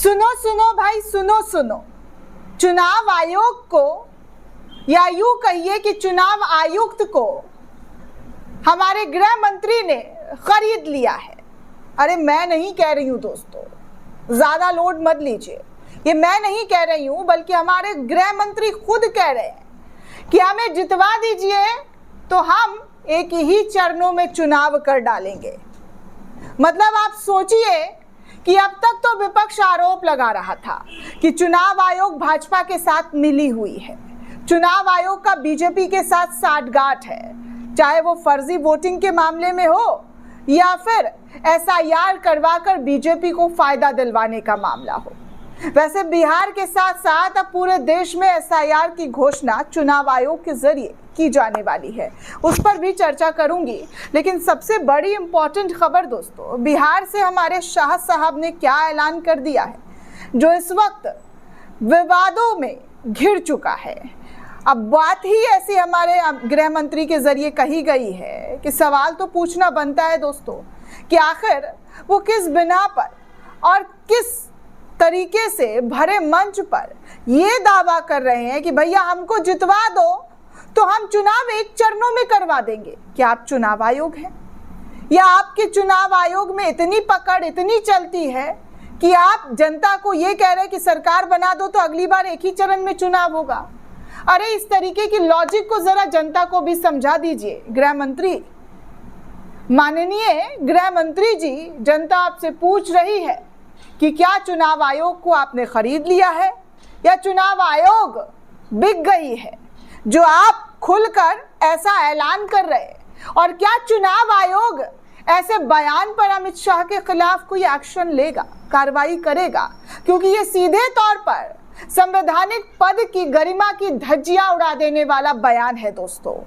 सुनो सुनो भाई, सुनो सुनो, चुनाव आयोग को, या यूं कहिए कि चुनाव आयुक्त को हमारे गृह मंत्री ने खरीद लिया है। अरे मैं नहीं कह रही हूं दोस्तों, ज्यादा लोड मत लीजिए, ये मैं नहीं कह रही हूं, बल्कि हमारे गृह मंत्री खुद कह रहे हैं कि हमें जितवा दीजिए तो हम एक ही चरणों में चुनाव कर डालेंगे। मतलब आप सोचिए कि अब तक तो विपक्ष आरोप लगा रहा था कि चुनाव आयोग भाजपा के साथ मिली हुई है, चुनाव आयोग का बीजेपी के साथ साठगांठ है, चाहे वो फर्जी वोटिंग के मामले में हो या फिर एसआईआर करवाकर बीजेपी को फायदा दिलवाने का मामला हो। वैसे बिहार के साथ साथ अब पूरे देश में एसआईआर की घोषणा चुनाव आयोग के जरिए की जाने वाली है, उस पर भी चर्चा करूंगी। लेकिन सबसे बड़ी इंपॉर्टेंट खबर दोस्तों, बिहार से हमारे शाह साहब ने क्या ऐलान कर दिया है जो इस वक्त विवादों में घिर चुका है। अब बात ही ऐसी हमारे गृह मंत्री के जरिए कही गई है कि सवाल तो पूछना बनता है दोस्तों कि आखिर वो किस बिना पर और किस तरीके से भरे मंच पर ये दावा कर रहे हैं कि भैया हमको जितवा दो तो हम चुनाव एक चरणों में करवा देंगे। क्या आप चुनाव आयोग हैं, या आपके चुनाव आयोग में इतनी पकड़ इतनी चलती है कि आप जनता को ये कह रहे हैं कि सरकार बना दो तो अगली बार एक ही चरण में चुनाव होगा। अरे इस तरीके की लॉजिक को जरा जनता को भी समझा दीजिए गृह मंत्री। माननीय गृह मंत्री जी, जनता आपसे पूछ रही है कि क्या चुनाव आयोग को आपने खरीद लिया है या चुनाव आयोग बिक गई है जो आप खुलकर ऐसा ऐलान कर रहे हैं। और क्या चुनाव आयोग ऐसे बयान पर अमित शाह के खिलाफ कोई एक्शन लेगा, कार्रवाई करेगा, क्योंकि ये सीधे तौर पर संवैधानिक पद की गरिमा की धज्जियां उड़ा देने वाला बयान है दोस्तों।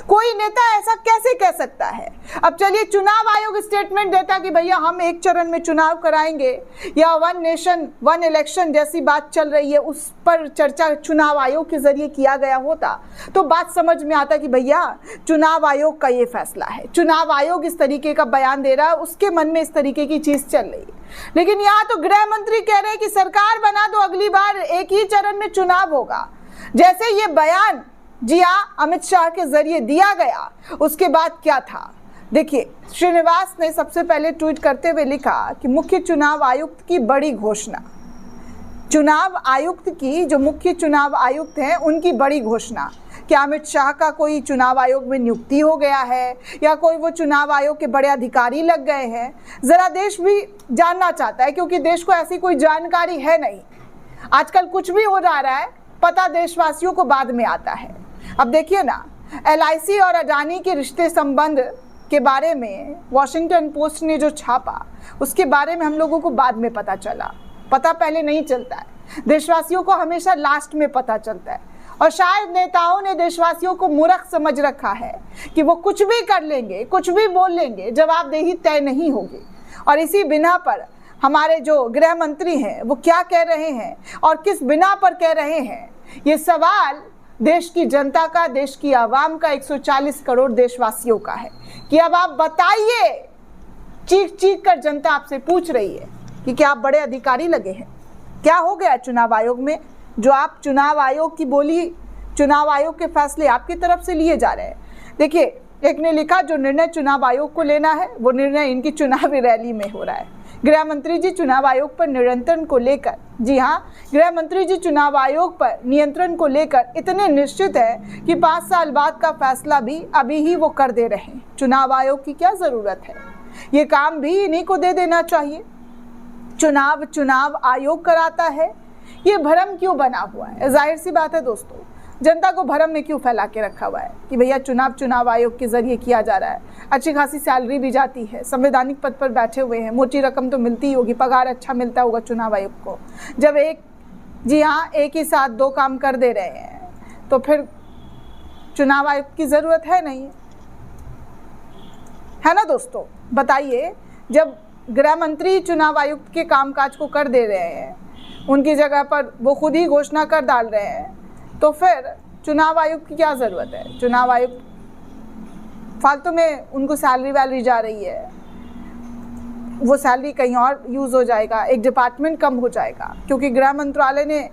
कोई नेता ऐसा कैसे कह सकता है। अब चलिए, चुनाव आयोग स्टेटमेंट देता कि भैया हम एक चरण में चुनाव कराएंगे, या वन नेशन वन इलेक्शन जैसी बात चल रही है उस पर चर्चा चुनाव आयोग के जरिए किया गया होता तो बात समझ में आता कि भैया चुनाव आयोग का ये फैसला है, चुनाव आयोग इस तरीके का बयान दे रहा है, उसके मन में इस तरीके की चीज चल रही है। लेकिन यहाँ तो गृह मंत्री कह रहे हैं कि सरकार बना दो अगली बार एक ही चरण में चुनाव होगा। जैसे ये बयान जी हाँ अमित शाह के जरिए दिया गया, उसके बाद क्या था देखिए, श्रीनिवास ने सबसे पहले ट्वीट करते हुए लिखा कि मुख्य चुनाव आयुक्त की बड़ी घोषणा। चुनाव आयुक्त की, जो मुख्य चुनाव आयुक्त हैं उनकी बड़ी घोषणा। क्या अमित शाह का कोई चुनाव आयोग में नियुक्ति हो गया है या कोई वो चुनाव आयोग के बड़े अधिकारी लग गए हैं? जरा देश भी जानना चाहता है, क्योंकि देश को ऐसी कोई जानकारी है नहीं। आजकल कुछ भी हो जा रहा है, पता देशवासियों को बाद में आता है। अब देखिए ना, एलआईसी और अडानी के रिश्ते संबंध के बारे में वॉशिंगटन पोस्ट ने जो छापा, उसके बारे में हम लोगों को बाद में पता चला। पता पहले नहीं चलता है, देशवासियों को हमेशा लास्ट में पता चलता है। और शायद नेताओं ने देशवासियों को मूर्ख समझ रखा है कि वो कुछ भी कर लेंगे, कुछ भी बोल लेंगे, जवाबदेही तय नहीं होगी। और इसी बिना पर हमारे जो गृह मंत्री हैं वो क्या कह रहे हैं और किस बिना पर कह रहे हैं, ये सवाल देश की जनता का, देश की आवाम का, 140 करोड़ देशवासियों का है कि अब आप बताइए। चीख चीख कर जनता आपसे पूछ रही है कि क्या आप बड़े अधिकारी लगे हैं? क्या हो गया चुनाव आयोग में जो आप चुनाव आयोग की बोली, चुनाव आयोग के फैसले आपकी तरफ से लिए जा रहे हैं? देखिए, एक ने लिखा जो निर्णय चुनाव आयोग को लेना है वो निर्णय इनकी चुनावी रैली में हो रहा है। गृह मंत्री जी चुनाव आयोग पर नियंत्रण को लेकर, जी हाँ, गृह मंत्री जी चुनाव आयोग पर नियंत्रण को लेकर इतने निश्चित है कि 5 साल बाद का फैसला भी अभी ही वो कर दे रहे हैं। चुनाव आयोग की क्या जरूरत है, ये काम भी इन्हीं को दे देना चाहिए। चुनाव आयोग कराता है, ये भ्रम क्यों बना हुआ है? जाहिर सी बात है दोस्तों, जनता को भ्रम में क्यों फैला के रखा हुआ है कि भैया चुनाव आयोग के जरिए किया जा रहा है। अच्छी खासी सैलरी भी जाती है, संवैधानिक पद पर बैठे हुए हैं, मोटी रकम तो मिलती ही होगी, पगार अच्छा मिलता होगा चुनाव आयोग को। जब एक ही साथ 2 काम कर दे रहे हैं तो फिर चुनाव आयोग की जरूरत है नहीं, है ना दोस्तों? बताइए, जब गृह मंत्री चुनाव आयुक्त के कामकाज को कर दे रहे हैं, उनकी जगह पर वो खुद ही घोषणा कर डाल रहे हैं, तो फिर चुनाव आयोग की क्या ज़रूरत है? चुनाव आयोग फालतू में उनको सैलरी वैलरी जा रही है। वो सैलरी कहीं और यूज़ हो जाएगा, एक डिपार्टमेंट कम हो जाएगा, क्योंकि गृह मंत्रालय ने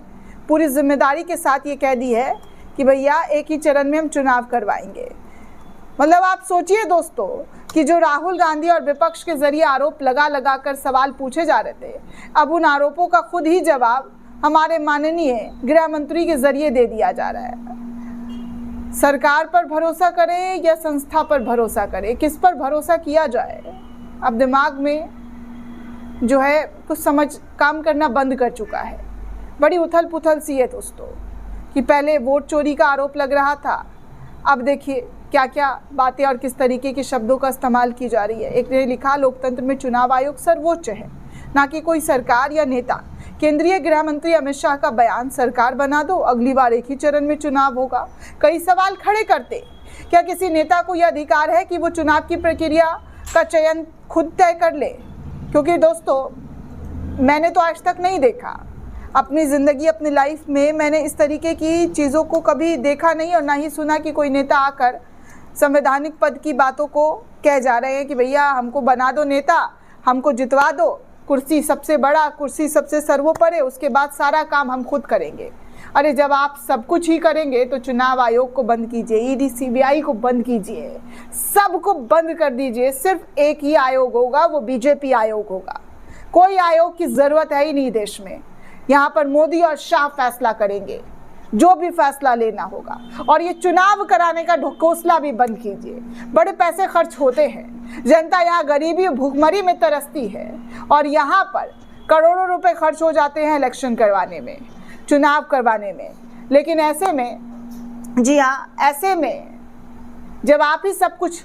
पूरी जिम्मेदारी के साथ ये कह दी है कि भैया एक ही चरण में हम चुनाव करवाएंगे। मतलब आप सोचिए दोस्तों कि जो राहुल गांधी और विपक्ष के जरिए आरोप लगा कर सवाल पूछे जा रहे थे, अब उन आरोपों का खुद ही जवाब हमारे माननीय गृह मंत्री के जरिए दे दिया जा रहा है। सरकार पर भरोसा करें या संस्था पर भरोसा करें, किस पर भरोसा किया जाए? अब दिमाग में जो है कुछ समझ काम करना बंद कर चुका है। बड़ी उथल पुथल सी है दोस्तों कि पहले वोट चोरी का आरोप लग रहा था, अब देखिए क्या क्या बातें और किस तरीके के शब्दों का इस्तेमाल की जा रही है। एक ने लिखा, लोकतंत्र में चुनाव आयोग सर्वोच्च है, ना कि कोई सरकार या नेता। केंद्रीय गृह मंत्री अमित शाह का बयान, सरकार बना दो, अगली बार एक ही चरण में चुनाव होगा। कई सवाल खड़े करते, क्या किसी नेता को यह अधिकार है कि वो चुनाव की प्रक्रिया का चयन खुद तय कर ले? क्योंकि दोस्तों मैंने तो आज तक नहीं देखा, अपनी ज़िंदगी अपनी लाइफ में मैंने इस तरीके की चीज़ों को कभी देखा नहीं और ना ही सुना कि कोई नेता आकर संवैधानिक पद की बातों को कह जा रहे हैं कि भैया हमको बना दो नेता, हमको जितवा दो, कुर्सी सबसे बड़ा, कुर्सी सबसे सर्वोपरि, उसके बाद सारा काम हम खुद करेंगे। अरे जब आप सब कुछ ही करेंगे तो चुनाव आयोग को बंद कीजिए, ईडी सीबीआई को बंद कीजिए, सबको बंद कर दीजिए। सिर्फ एक ही आयोग होगा, वो बीजेपी आयोग होगा। कोई आयोग की ज़रूरत है ही नहीं देश में। यहाँ पर मोदी और शाह फैसला करेंगे, जो भी फैसला लेना होगा। और ये चुनाव कराने का ढकोसला भी बंद कीजिए। बड़े पैसे खर्च होते हैं, जनता यहाँ गरीबी भूखमरी में तरसती है और यहाँ पर करोड़ों रुपए खर्च हो जाते हैं इलेक्शन करवाने में, चुनाव करवाने में। लेकिन ऐसे में, जी हाँ, ऐसे में जब आप ही सब कुछ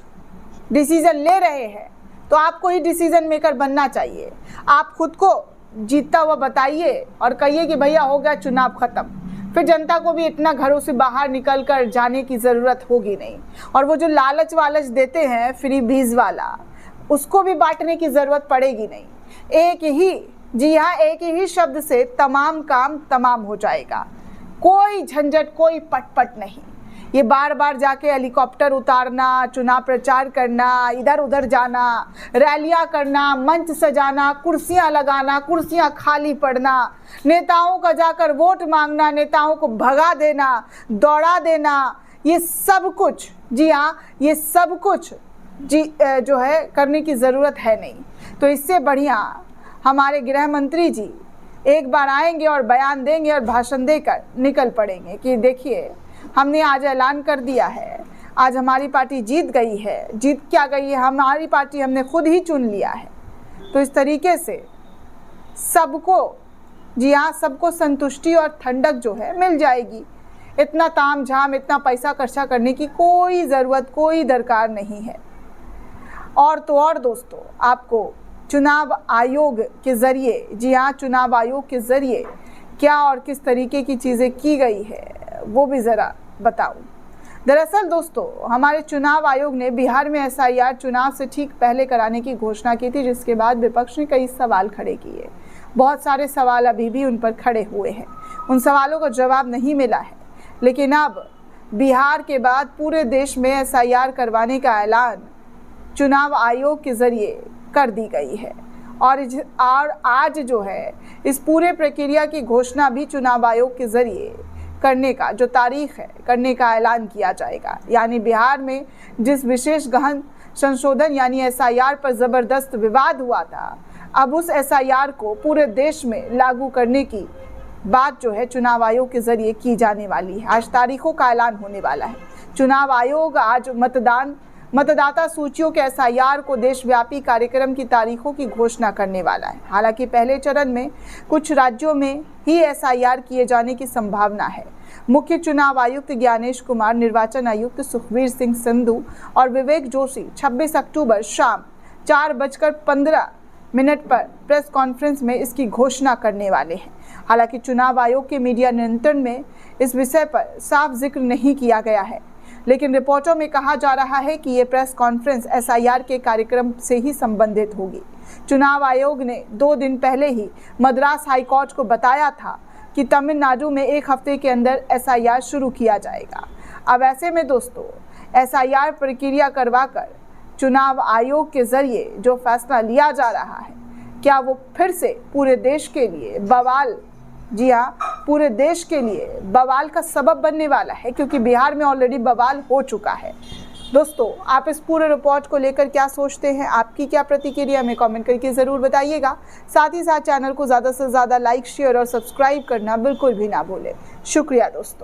डिसीजन ले रहे हैं तो आपको ही डिसीजन मेकर बनना चाहिए। आप खुद को जीतता हुआ बताइए और कहिए कि भैया हो गया चुनाव खत्म। फिर जनता को भी इतना घरों से बाहर निकल कर जाने की ज़रूरत होगी नहीं। और वो जो लालच वालच देते हैं फ्री बीज वाला, उसको भी बांटने की ज़रूरत पड़ेगी नहीं। एक ही, जी हाँ, एक ही शब्द से तमाम काम तमाम हो जाएगा। कोई झंझट, कोई पटपट नहीं। ये बार बार जाके हेलीकॉप्टर उतारना, चुनाव प्रचार करना, इधर उधर जाना, रैलियां करना, मंच सजाना, कुर्सियां लगाना, कुर्सियां खाली पड़ना, नेताओं का जाकर वोट मांगना, नेताओं को भगा देना, दौड़ा देना, ये सब कुछ, जी हाँ, ये सब कुछ जो है करने की ज़रूरत है नहीं। तो इससे बढ़िया हमारे गृह मंत्री जी एक बार आएंगे और बयान देंगे और भाषण देकर निकल पड़ेंगे कि देखिए हमने आज ऐलान कर दिया है, आज हमारी पार्टी जीत गई है। जीत क्या गई है? हमारी पार्टी हमने खुद ही चुन लिया है। तो इस तरीके से सबको, जी हाँ, सबको संतुष्टि और ठंडक जो है मिल जाएगी। इतना ताम झाम, इतना पैसा खर्चा करने की कोई ज़रूरत, कोई दरकार नहीं है। और तो और दोस्तों, आपको चुनाव आयोग के ज़रिए, जी हाँ, चुनाव आयोग के ज़रिए क्या और किस तरीके की चीज़ें की गई है वो भी ज़रा बताऊं। दरअसल दोस्तों, हमारे चुनाव आयोग ने बिहार में एसआईआर चुनाव से ठीक पहले कराने की घोषणा की थी, जिसके बाद विपक्ष ने कई सवाल खड़े किए। बहुत सारे सवाल अभी भी उन पर खड़े हुए हैं, उन सवालों का जवाब नहीं मिला है। लेकिन अब बिहार के बाद पूरे देश में एसआईआर करवाने का ऐलान चुनाव आयोग के ज़रिए कर दी गई है। और आज जो है इस पूरे प्रक्रिया की घोषणा भी चुनाव आयोग के ज़रिए करने का, जो तारीख है, करने का ऐलान किया जाएगा। यानी बिहार में जिस विशेष गहन संशोधन यानी एसआईआर पर ज़बरदस्त विवाद हुआ था, अब उस एसआईआर को पूरे देश में लागू करने की बात जो है चुनाव आयोग के ज़रिए की जाने वाली है। आज तारीखों का ऐलान होने वाला है। चुनाव आयोग आज मतदाता सूचियों के एसआईआर को देशव्यापी कार्यक्रम की तारीखों की घोषणा करने वाला है। हालांकि पहले चरण में कुछ राज्यों में ही एसआईआर किए जाने की संभावना है। मुख्य चुनाव आयुक्त ज्ञानेश कुमार, निर्वाचन आयुक्त सुखबीर सिंह संधू और विवेक जोशी 26 अक्टूबर शाम 4:15 पर प्रेस कॉन्फ्रेंस में इसकी घोषणा करने वाले हैं। हालांकि चुनाव आयोग के मीडिया नियंत्रण में इस विषय पर साफ जिक्र नहीं किया गया है, लेकिन रिपोर्टों में कहा जा रहा है कि ये प्रेस कॉन्फ्रेंस एसआईआर के कार्यक्रम से ही संबंधित होगी। चुनाव आयोग ने 2 दिन पहले ही मद्रास हाईकोर्ट को बताया था कि तमिलनाडु में 1 हफ्ते के अंदर एसआईआर शुरू किया जाएगा। अब ऐसे में दोस्तों, एसआईआर प्रक्रिया करवाकर चुनाव आयोग के ज़रिए जो फैसला लिया जा रहा है क्या वो फिर से पूरे देश के लिए बवाल, जी हाँ, पूरे देश के लिए बवाल का सबब बनने वाला है? क्योंकि बिहार में ऑलरेडी बवाल हो चुका है। दोस्तों, आप इस पूरे रिपोर्ट को लेकर क्या सोचते हैं? आपकी क्या प्रतिक्रिया हमें कमेंट करके ज़रूर बताइएगा। साथ ही साथ चैनल को ज़्यादा से ज़्यादा लाइक, शेयर और सब्सक्राइब करना बिल्कुल भी ना भूलें। शुक्रिया दोस्तों।